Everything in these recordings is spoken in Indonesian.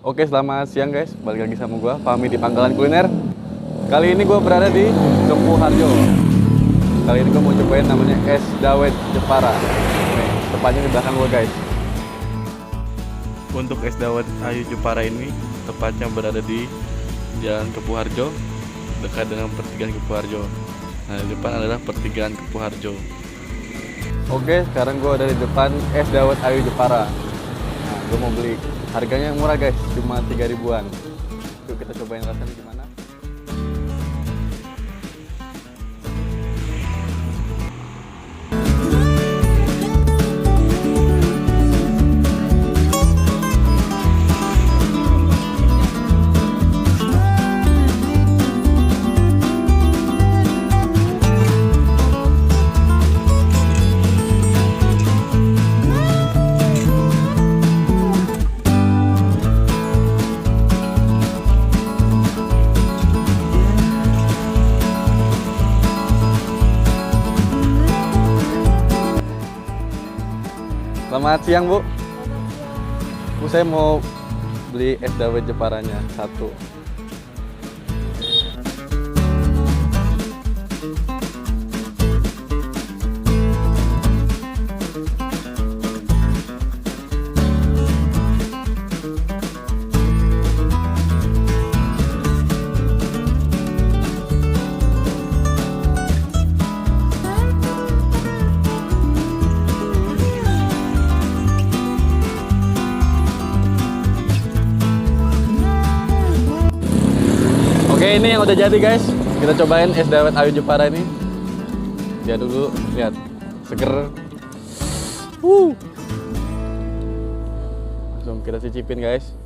Oke, selamat siang guys. Balik lagi sama gua, Fahmi di Pangkalan Kuliner. Kali ini gua berada di Kepuharjo. Kali ini gua mau cobain namanya es dawet Jepara. Nih, tepatnya di belakang gua guys. Untuk es dawet Ayu Jepara ini tepatnya berada di Jalan Kepuharjo, dekat dengan pertigaan Kepuharjo. Nah, di depan adalah pertigaan Kepuharjo. Oke, sekarang gua ada di depan es dawet Ayu Jepara. Nah, gua mau beli. Harganya murah guys, cuma 3 ribuan. Yuk kita cobain rasanya gimana. Selamat siang Bu. Bu, saya mau beli es dawet Jeparanya satu. Oke, ini yang udah jadi guys. Kita cobain es dawet Ayu Jepara ini. Dia dulu, lihat, seger. Langsung kita cicipin guys.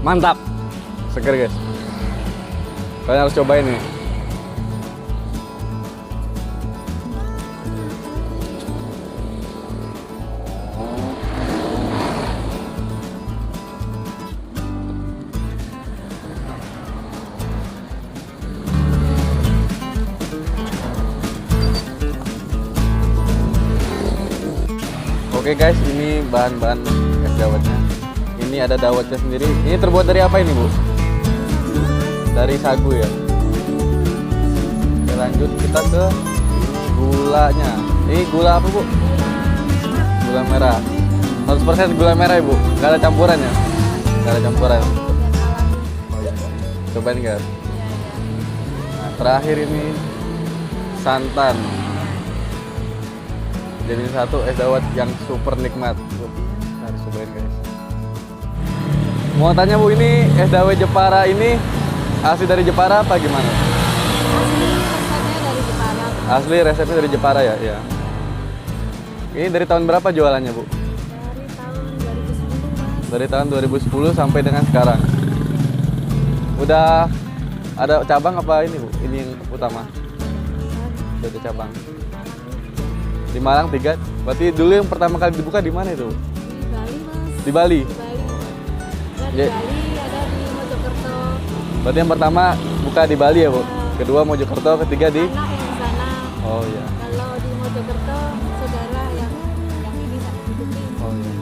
Mantap, seger guys. Kalian harus cobain nih. Oke guys, ini bahan-bahan es dawetnya. Ini ada dawetnya sendiri. Ini terbuat dari apa ini Bu? Dari sagu ya. Oke, lanjut kita ke gulanya. Ini gula apa Bu? Gula merah. 100% gula merah ya Bu? Gak ada campuran ya? Gak ada campuran. Cobain guys. Nah, terakhir ini santan. Jadi satu es dawet yang super nikmat. Harus cobain guys. Mau tanya Bu, ini es dawet Jepara ini asli dari Jepara apa gimana? Asli resepnya dari Jepara ya? Ya. Ini dari tahun berapa jualannya Bu? Dari tahun 2010 Mas. Dari tahun 2010 sampai dengan sekarang. Udah ada cabang apa ini Bu? Ini yang utama? Udah ada cabang. Di Malang 3. Berarti dulu yang pertama kali dibuka di mana itu? Di Bali Mas. Di Bali. Ada di Ya. Bali, ada di Mojokerto. Berarti yang pertama buka di Bali ya Bu? Kedua Mojokerto, ketiga di? Anak yang sana. Oh iya. Kalau di Mojokerto saudara yang ini tak hidupi. Oh iya.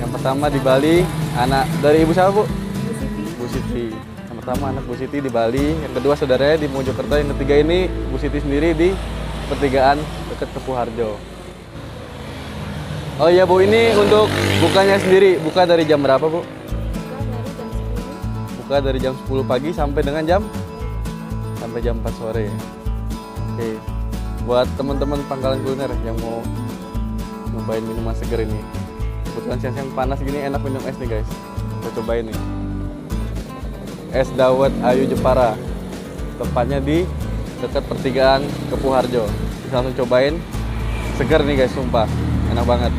Yang pertama di Bali, anak dari ibu siapa Bu? Bu Siti. Bu Siti. Yang pertama anak Bu Siti di Bali, yang kedua saudaranya di Mojokerto, yang ketiga ini Bu Siti sendiri di pertigaan dekat Kepuharjo. Oh iya Bu, ini untuk bukanya sendiri, buka dari jam berapa Bu? Buka dari jam 10. Buka dari jam 10 pagi sampai dengan jam 4 sore. Oke. Buat teman-teman Pangkalan Kuliner yang mau nyobain minuman seger ini. Kebetulan siang-siang panas gini enak minum es nih guys. Kita cobain nih. Es dawet Ayu Jepara. Tepatnya di dekat pertigaan Kepuharjo. Bisa langsung cobain. Seger nih guys, sumpah. Enak banget.